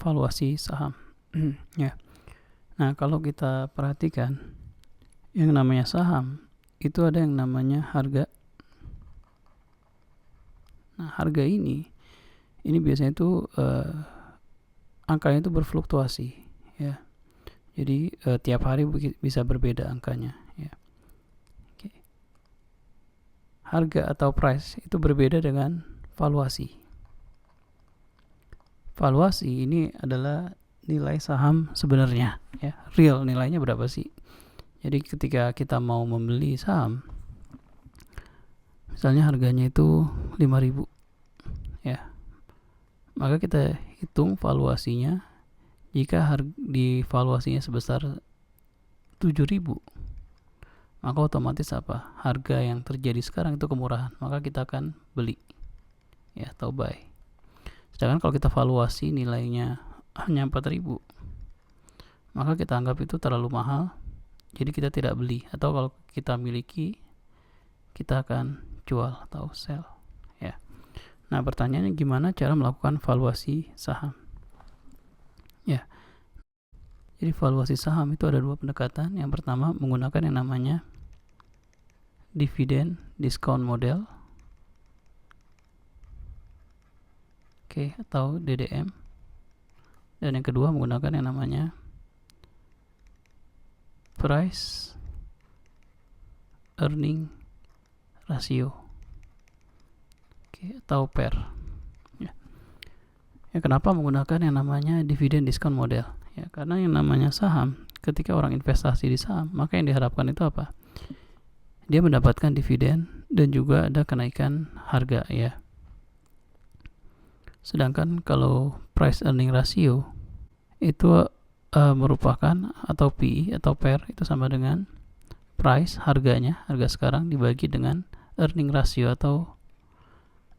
valuasi saham. Ya. Nah, kalau kita perhatikan yang namanya saham itu ada yang namanya harga. Nah, harga ini biasanya itu angkanya itu berfluktuasi, ya. Jadi tiap hari bisa berbeda angkanya, ya. Oke. Harga atau price itu berbeda dengan valuasi. Valuasi ini adalah nilai saham sebenarnya, ya. Real nilainya berapa sih? Jadi ketika kita mau membeli saham, misalnya harganya itu 5.000, ya. Maka kita hitung valuasinya. Jika di valuasinya sebesar 7.000, maka otomatis apa? Harga yang terjadi sekarang itu kemurahan, maka kita akan beli, ya, atau buy. Sedangkan kalau kita valuasi nilainya hanya 4.000, maka kita anggap itu terlalu mahal, jadi kita tidak beli. Atau kalau kita miliki, kita akan jual atau sell, ya. Nah, pertanyaannya gimana cara melakukan valuasi saham? Ya. Jadi valuasi saham itu ada dua pendekatan. Yang pertama menggunakan yang namanya dividend discount model, atau DDM. Dan yang kedua menggunakan yang namanya price earning ratio, atau PER. Ya, kenapa menggunakan yang namanya dividend discount model? Ya, karena yang namanya saham, ketika orang investasi di saham, maka yang diharapkan itu apa? Dia mendapatkan dividen dan juga ada kenaikan harga, ya. Sedangkan kalau price earning ratio itu merupakan, atau PE atau PER itu sama dengan price, harganya, harga sekarang dibagi dengan earning ratio atau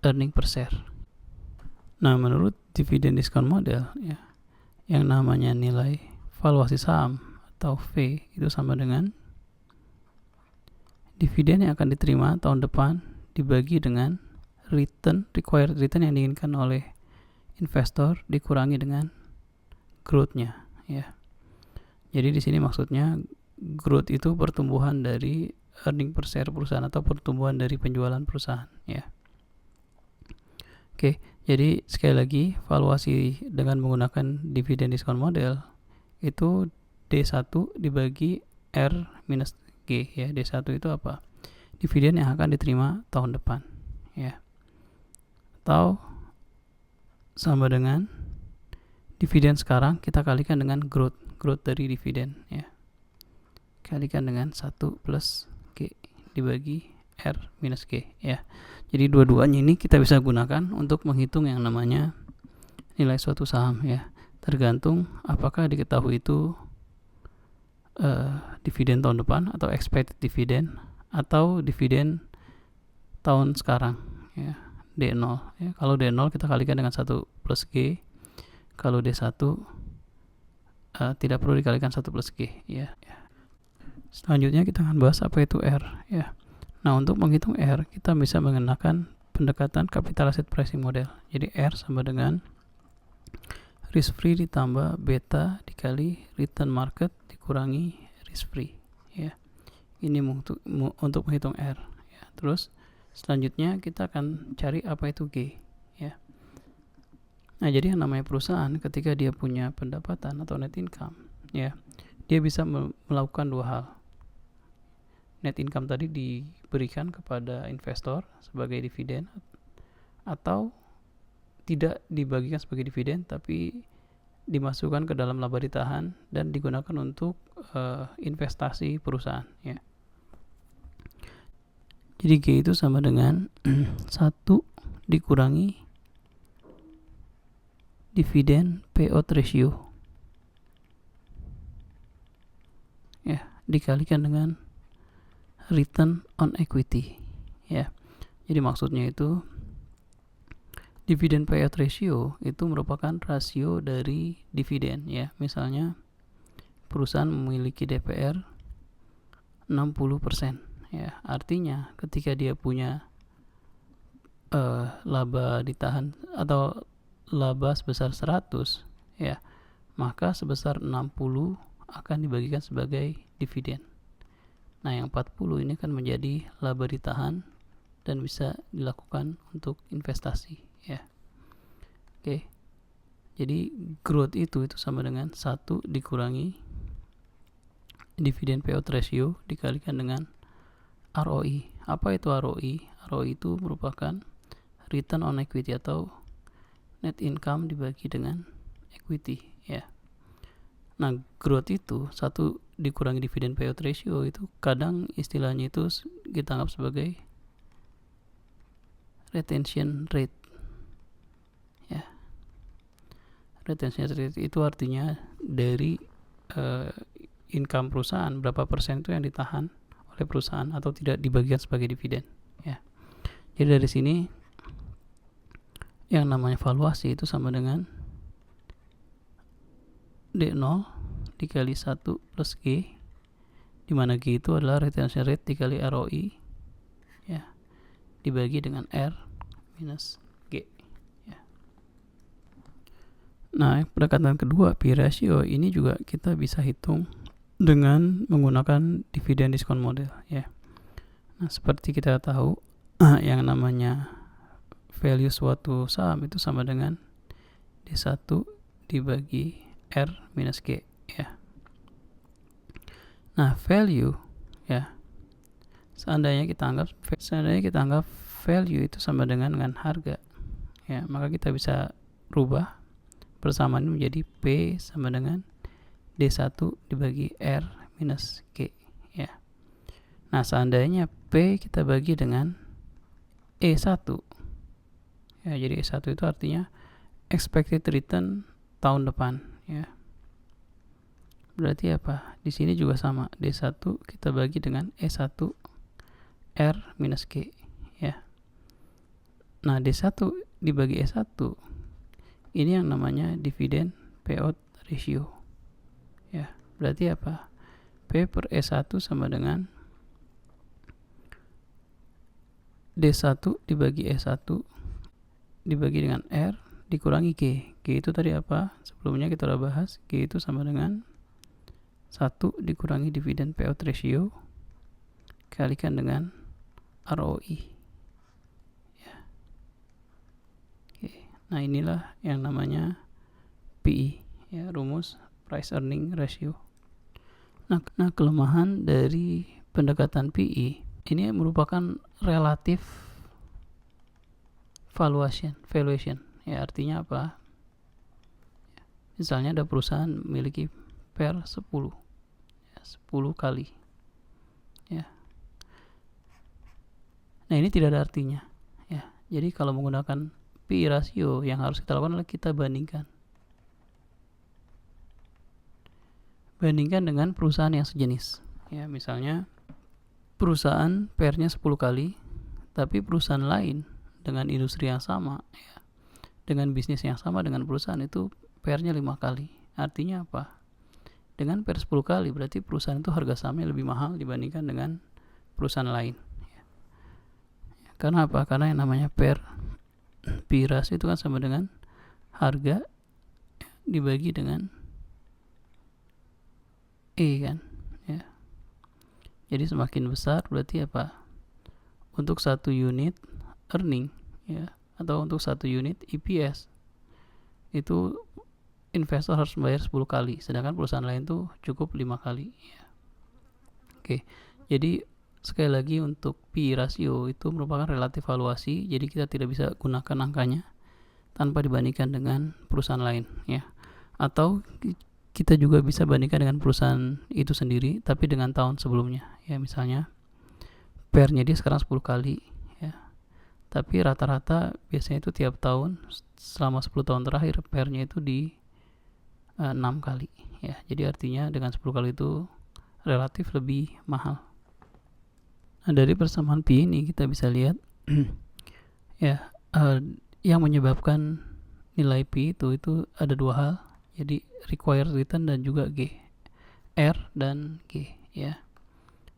earning per share. Nah, menurut dividend discount model, ya, yang namanya nilai valuasi saham atau V itu sama dengan dividen yang akan diterima tahun depan dibagi dengan required return yang diinginkan oleh investor dikurangi dengan growth-nya, ya. Jadi di sini maksudnya growth itu pertumbuhan dari earning per share perusahaan atau pertumbuhan dari penjualan perusahaan, ya. Oke, jadi sekali lagi valuasi dengan menggunakan dividend discount model itu D1 dibagi R minus G, ya. D1 itu apa? Dividen yang akan diterima tahun depan, ya. Atau sama dengan dividen sekarang kita kalikan dengan growth dari dividen, ya. Kalikan dengan 1 plus G dibagi R minus G, ya. Jadi dua-duanya ini kita bisa gunakan untuk menghitung yang namanya nilai suatu saham, ya. Tergantung apakah diketahui itu dividen tahun depan atau expected dividen atau dividen tahun sekarang, ya. D0, ya. Kalau D0 kita kalikan dengan 1 plus G. Kalau D1 tidak perlu dikalikan 1 plus G, ya. Selanjutnya kita akan bahas apa itu R, ya. Nah, untuk menghitung R, kita bisa menggunakan pendekatan capital asset pricing model. Jadi R sama dengan risk free ditambah beta dikali return market dikurangi risk free, ya. Ini untuk menghitung R, ya. Terus selanjutnya kita akan cari apa itu G, ya. Nah, jadi yang namanya perusahaan ketika dia punya pendapatan atau net income, ya, dia bisa melakukan dua hal. Net income tadi diberikan kepada investor sebagai dividen, atau tidak dibagikan sebagai dividen tapi dimasukkan ke dalam laba ditahan dan digunakan untuk investasi perusahaan, ya. Jadi G itu sama dengan 1 dikurangi dividen payout ratio, ya, dikalikan dengan return on equity, ya. Jadi maksudnya itu dividen payout ratio itu merupakan rasio dari dividen, ya. Misalnya perusahaan memiliki DPR 60%, ya. Artinya ketika dia punya laba ditahan atau laba sebesar 100, ya, maka sebesar 60 akan dibagikan sebagai dividen. Nah, yang 40 ini kan menjadi laba ditahan dan bisa dilakukan untuk investasi, ya. Oke. Jadi growth itu sama dengan 1 dikurangi dividen payout ratio dikalikan dengan ROI. Apa itu ROI? ROI itu merupakan return on equity atau net income dibagi dengan equity, ya. Nah, growth itu 1 dikurangi dividen payout ratio itu kadang istilahnya itu kita anggap sebagai retention rate, ya. Retention rate itu artinya dari income perusahaan, berapa persen itu yang ditahan oleh perusahaan atau tidak dibagikan sebagai dividen, ya. Jadi dari sini yang namanya valuasi itu sama dengan D0 dikali 1 plus G, di mana G itu adalah retention rate dikali ROI, ya, dibagi dengan R minus G, ya. Nah, pendekatan kedua P ratio ini juga kita bisa hitung dengan menggunakan dividen diskon model, ya. Nah, seperti kita tahu yang namanya value suatu saham itu sama dengan D1 dibagi R minus G, ya. Nah, value, ya, seandainya kita anggap value itu sama dengan harga, ya, maka kita bisa rubah persamaan ini menjadi P sama dengan D1 dibagi R minus G, ya. Nah, seandainya P kita bagi dengan E1, ya, jadi E1 itu artinya expected return tahun depan, ya. Berarti apa? Di sini juga sama, D1 kita bagi dengan E1 R minus G, ya. Nah, D1 dibagi E1 ini yang namanya dividen payout ratio, ya. Berarti apa? P per E1 sama dengan D1 dibagi E1 dibagi dengan R dikurangi G. G itu tadi apa? Sebelumnya kita udah bahas, G itu sama dengan 1 dikurangi dividen payout ratio kalikan dengan ROI, ya. Oke. Nah, inilah yang namanya PE, ya, rumus price earning ratio. Nah, kelemahan dari pendekatan PE ini merupakan relatif valuation, ya. Artinya apa? Misalnya ada perusahaan memiliki per 10, ya, 10 kali, ya. Nah, ini tidak ada artinya, ya. Jadi kalau menggunakan PE rasio yang harus kita lakukan adalah kita bandingkan dengan perusahaan yang sejenis, ya. Misalnya perusahaan PR-nya 10 kali, tapi perusahaan lain dengan industri yang sama, ya, dengan bisnis yang sama dengan perusahaan itu PR-nya 5 kali. Artinya apa? Dengan PR 10 kali berarti perusahaan itu harga sahamnya lebih mahal dibandingkan dengan perusahaan lain, ya. Karena apa? Karena yang namanya PR P ratio itu kan sama dengan harga dibagi dengan E, kan, ya. Jadi semakin besar berarti apa? Untuk 1 unit earning, ya, atau untuk 1 unit EPS itu investor harus membayar 10 kali, sedangkan perusahaan lain tuh cukup 5 kali, ya. Oke. Jadi sekali lagi untuk P ratio itu merupakan relatif valuasi, jadi kita tidak bisa gunakan angkanya tanpa dibandingkan dengan perusahaan lain, ya. Atau kita juga bisa bandingkan dengan perusahaan itu sendiri tapi dengan tahun sebelumnya, ya. Misalnya PR-nya dia sekarang 10 kali, ya. Tapi rata-rata biasanya itu tiap tahun selama 10 tahun terakhir PR-nya itu di 6 kali, ya. Jadi artinya dengan 10 kali itu relatif lebih mahal. Nah, dari persamaan P ini kita bisa lihat ya, yang menyebabkan nilai P itu ada 2 hal. Jadi required return dan juga G, R dan G, ya.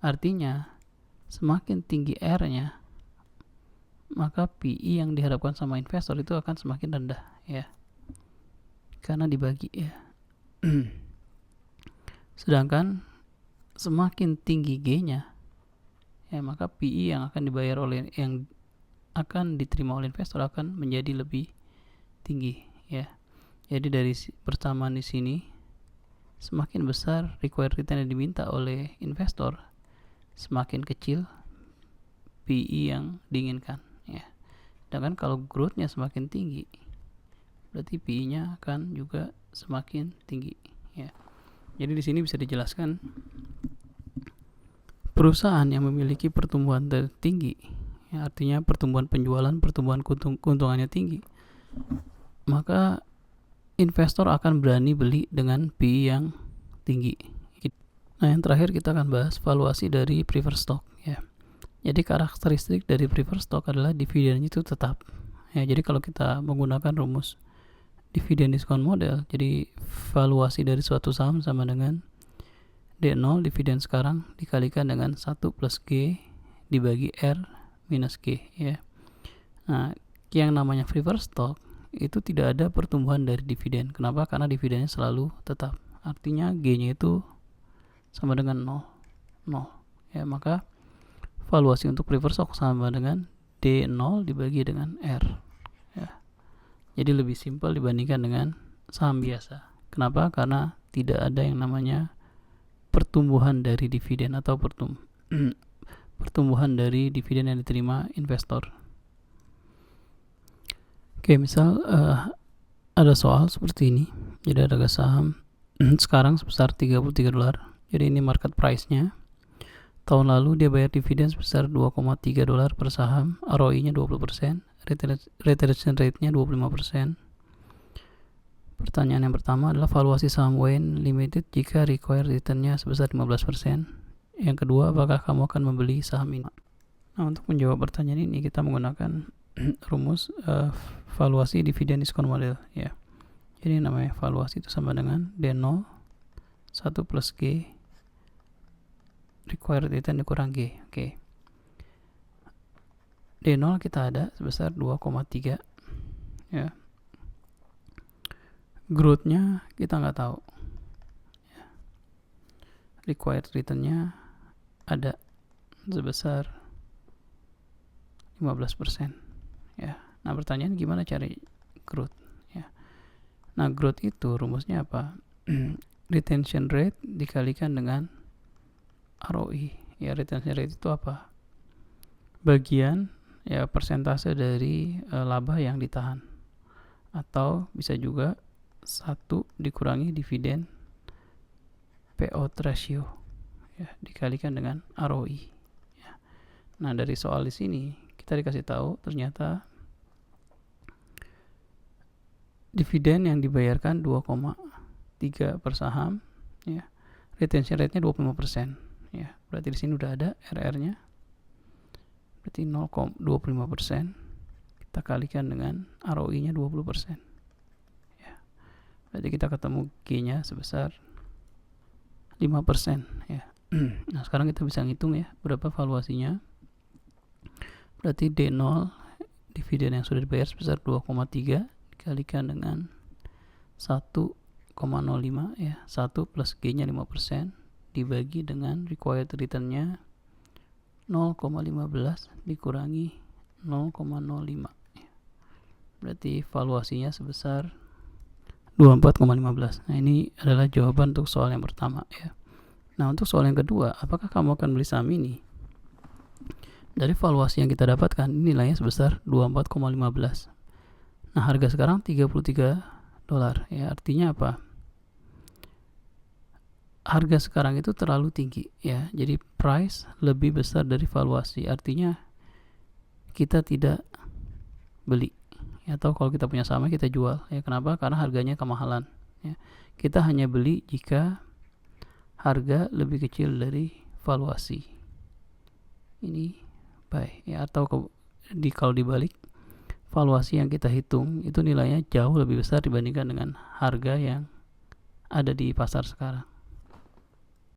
Artinya semakin tinggi R-nya maka PE yang diharapkan sama investor itu akan semakin rendah, ya. karena dibagi ya. Sedangkan semakin tinggi G-nya ya, maka PE yang akan dibayar oleh yang akan diterima oleh investor akan menjadi lebih tinggi ya. Jadi dari persamaan di sini, semakin besar required return yang diminta oleh investor, semakin kecil PE yang diinginkan ya. Sedangkan kalau growth-nya semakin tinggi, berarti PE-nya akan juga semakin tinggi ya. Jadi di sini bisa dijelaskan perusahaan yang memiliki pertumbuhan tertinggi ya, artinya pertumbuhan penjualan, pertumbuhan keuntungannya tinggi, maka investor akan berani beli dengan PE yang tinggi. Nah, yang terakhir kita akan bahas valuasi dari preferred stock ya. Jadi karakteristik dari preferred stock adalah dividennya itu tetap ya. Jadi kalau kita menggunakan rumus dividen diskon model, jadi valuasi dari suatu saham sama dengan D0 dividen sekarang dikalikan dengan 1 plus G dibagi R minus G ya. Nah, yang namanya preferred stock itu tidak ada pertumbuhan dari dividen. Kenapa? Karena dividennya selalu tetap. Artinya G-nya itu sama dengan 0 ya. Maka valuasi untuk preferred stock sama dengan D0 dibagi dengan R ya. Jadi lebih simpel dibandingkan dengan saham biasa. Kenapa? Karena tidak ada yang namanya pertumbuhan dari dividen atau pertumbuhan dari dividen yang diterima investor. Oke, misal ada soal seperti ini. Jadi harga saham sekarang sebesar $33. Jadi ini market price-nya. Tahun lalu dia bayar dividen sebesar $2,3 per saham, ROI-nya 20%, retention rate-nya 25%. Pertanyaan yang pertama adalah valuasi saham Wayne Limited jika required return-nya sebesar 15%. Yang kedua, apakah kamu akan membeli saham ini? Nah, untuk menjawab pertanyaan ini kita menggunakan rumus valuasi dividen diskon model ya. Jadi namanya valuasi itu sama dengan D0 1 plus G required return dikurang G. Oke. D0 kita ada sebesar 2,3 ya. Growth-nya kita nggak tahu ya. Required return-nya ada sebesar 15% ya. Nah, pertanyaan gimana cari growth ya. Nah, growth itu rumusnya apa? Retention rate dikalikan dengan ROI ya. Retention rate itu apa? Bagian ya persentase dari laba yang ditahan, atau bisa juga 1 dikurangi dividen payout ratio ya, dikalikan dengan ROI ya. Nah, dari soal di sini kita dikasih tahu ternyata dividen yang dibayarkan 2,3 per saham ya. Retention rate-nya 25% ya. Berarti di sini udah ada RR-nya. Berarti 0,25%. Kita kalikan dengan ROI-nya 20%. Ya. Berarti kita ketemu G-nya sebesar 5% ya. Nah, sekarang kita bisa ngitung ya berapa valuasinya. Berarti D0 dividen yang sudah dibayar sebesar 2,3 dikalikan dengan 1,05 ya. 1 plus G-nya 5% dibagi dengan required return-nya 0,15 dikurangi 0,05 ya. Berarti valuasinya sebesar 24,15. Nah, ini adalah jawaban untuk soal yang pertama ya. Nah, untuk soal yang kedua, apakah kamu akan beli saham ini? Dari valuasi yang kita dapatkan, nilainya sebesar 24,15. Nah, harga sekarang $33 ya. Artinya apa? Harga sekarang itu terlalu tinggi ya. Jadi price lebih besar dari valuasi. Artinya kita tidak beli ya, atau kalau kita punya saham kita jual ya. Kenapa? Karena harganya kemahalan ya. Kita hanya beli jika harga lebih kecil dari valuasi. Ini buy ya. Atau kalau dibalik, valuasi yang kita hitung itu nilainya jauh lebih besar dibandingkan dengan harga yang ada di pasar sekarang.